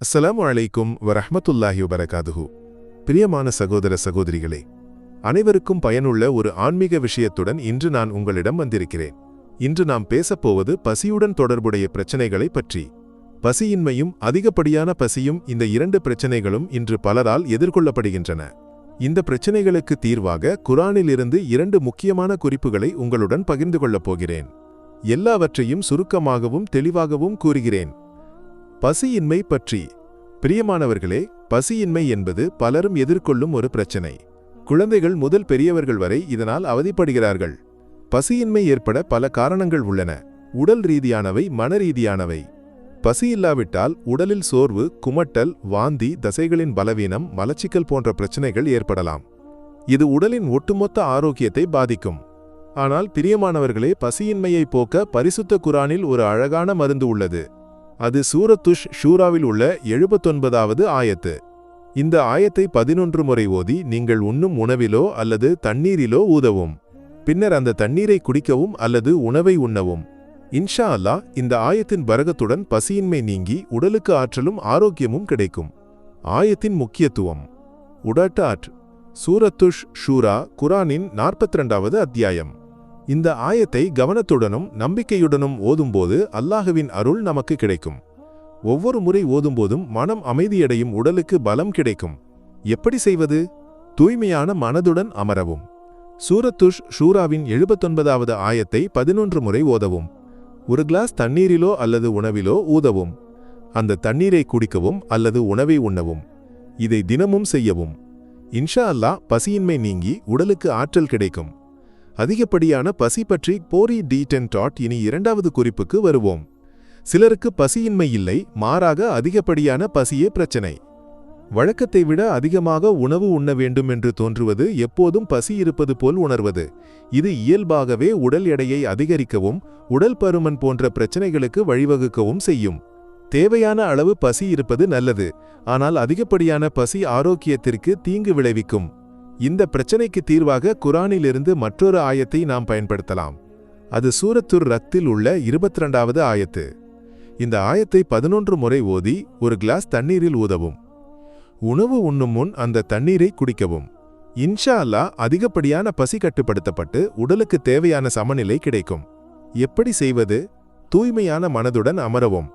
அஸ்ஸலாமு அலைக்கும் வரஹ்மத்துல்லாஹி வபரகாதுஹு. பிரியமான சகோதர சகோதரிகளே, அனைவருக்கும் பயனுள்ள ஒரு ஆன்மீக விஷயத்துடன் இன்று நான் உங்களிடம் வந்திருக்கிறேன். இன்று நாம் பேசப்போவது பசியுடன் தொடர்புடைய பிரச்சனைகளை பற்றி. பசியின்மையும் அதிகப்படியான பசியும், இந்த இரண்டு பிரச்சனைகளும் இன்று பலரால் எதிர்கொள்ளப்படுகின்றன. இந்த பிரச்சனைகளுக்கு தீர்வாக குர்ஆனிலிருந்து இரண்டு முக்கியமான குறிப்புகளை உங்களுடன் பகிர்ந்து கொள்ளப் போகிறேன். எல்லாவற்றையும் சுருக்கமாகவும் தெளிவாகவும் கூறுகிறேன். பசியின்மை பற்றி. பிரியமானவர்களே, பசியின்மை என்பது பலரும் எதிர்கொள்ளும் ஒரு பிரச்சனை. குழந்தைகள் முதல் பெரியவர்கள் வரை இதனால் அவதிப்படுகிறார்கள். பசியின்மை ஏற்பட பல காரணங்கள் உள்ளன. உடல் ரீதியானவை, மனரீதியானவை. பசியில்லாவிட்டால் உடலில் சோர்வு, குமட்டல், வாந்தி, தசைகளின் பலவீனம், மலச்சிக்கல் போன்ற பிரச்சனைகள் ஏற்படலாம். இது உடலின் ஒட்டுமொத்த ஆரோக்கியத்தை பாதிக்கும். ஆனால் பிரியமானவர்களே, பசியின்மையை போக்க பரிசுத்த குர்ஆனில் ஒரு அழகான மருந்து உள்ளது. அது சூரத்துஷ் ஷூராவில் உள்ள 79வது ஆயத்து. இந்த ஆயத்தை 11 முறை ஓதி நீங்கள் உண்ணும் உணவிலோ அல்லது தண்ணீரிலோ ஊதவும். பின்னர் அந்த தண்ணீரை குடிக்கவும் அல்லது உணவை உண்ணவும். இன்ஷா அல்லாஹ், இந்த ஆயத்தின் பரகத்துடன் பசியின்மை நீங்கி உடலுக்கு ஆற்றலும் ஆரோக்கியமும் கிடைக்கும். ஆயத்தின் முக்கியத்துவம். உடட்டாட். சூரத்துஷ் ஷூரா குர்ஆனின் 42வது அத்தியாயம். இந்த ஆயத்தை கவனத்துடனும் நம்பிக்கையுடனும் ஓதும்போது அல்லாஹ்வின் அருள் நமக்கு கிடைக்கும். ஒவ்வொரு முறை ஓதும்போதும் மனம் அமைதியடையும், உடலுக்கு பலம் கிடைக்கும். எப்படி செய்வது? தூய்மையான மனதுடன் அமரவும். சூரத்துஷ் ஷூராவின் 79வது ஆயத்தை 11 முறை ஓதவும். ஒரு கிளாஸ் தண்ணீரிலோ அல்லது உணவிலோ ஊதவும். அந்த தண்ணீரை குடிக்கவும் அல்லது உணவை உண்ணவும். இதை தினமும் செய்யவும். இன்ஷா அல்லாஹ், பசியின்மை நீங்கி உடலுக்கு ஆற்றல் கிடைக்கும். அதிகப்படியான பசி பற்றி போரி D10. இனி இரண்டாவது குறிப்புக்கு வருவோம். சிலருக்கு பசியின்மை இல்லை, மாறாக அதிகப்படியான பசியே பிரச்சனை. வழக்கத்தை விட அதிகமாக உணவு உண்ண வேண்டும் என்று தோன்றுவது, எப்போதும் பசி இருப்பது போல் உணர்வது, இது இயல்பாகவே உடல் எடையை அதிகரிக்கவும் உடல் பருமன் போன்ற பிரச்சனைகளுக்கு வழிவகுக்கவும் செய்யும். தேவையான அளவு பசி இருப்பது நல்லது, ஆனால் அதிகப்படியான பசி ஆரோக்கியத்திற்கு தீங்கு விளைவிக்கும். இந்த பிரச்சனைக்கு தீர்வாக குர்ஆனிலிருந்து மற்றொரு ஆயத்தை நாம் பயன்படுத்தலாம். அது சூரத்துர் ரத்தில் உள்ள 22வது ஆயத்து. இந்த ஆயத்தை 11 முறை ஓதி ஒரு கிளாஸ் தண்ணீரில் ஊதவும். உணவு உண்ணும் முன் அந்த தண்ணீரை குடிக்கவும். இன்ஷா அல்லாஹ், அதிகப்படியான பசி கட்டுப்படுத்தப்பட்டு உடலுக்கு தேவையான சமநிலை கிடைக்கும். எப்படி செய்வது? தூய்மையான மனதுடன் அமரவும்.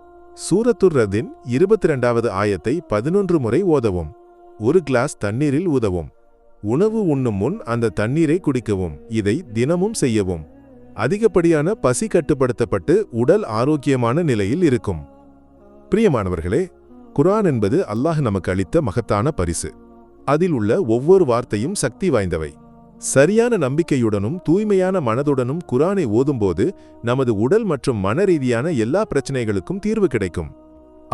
சூரத்துர் ரத்தின் 22வது ஆயத்தை 11 முறை ஓதவும். ஒரு கிளாஸ் தண்ணீரில் ஊதவும். உணவு உண்ணும் முன் அந்த தண்ணீரை குடிக்கவும். இதை தினமும் செய்யவும். அதிகப்படியான பசி கட்டுப்படுத்தப்பட்டு உடல் ஆரோக்கியமான நிலையில் இருக்கும். பிரியமானவர்களே, குர்ஆன் என்பது அல்லாஹ் நமக்கு அளித்த மகத்தான பரிசு. அதில் உள்ள ஒவ்வொரு வார்த்தையும் சக்தி வாய்ந்தவை. சரியான நம்பிக்கையுடனும் தூய்மையான மனதுடனும் குர்ஆனை ஓதும்போது நமது உடல் மற்றும் மனரீதியான எல்லா பிரச்சனைகளுக்கும் தீர்வு கிடைக்கும்.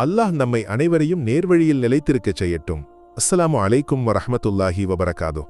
அல்லாஹ் நம்மை அனைவரையும் நேர்வழியில் நிலைத்திருக்கச் செய்யட்டும். அஸ்ஸலாமு அலைக்கும் வரஹ்மத்துல்லாஹி வபரகாதுஹு.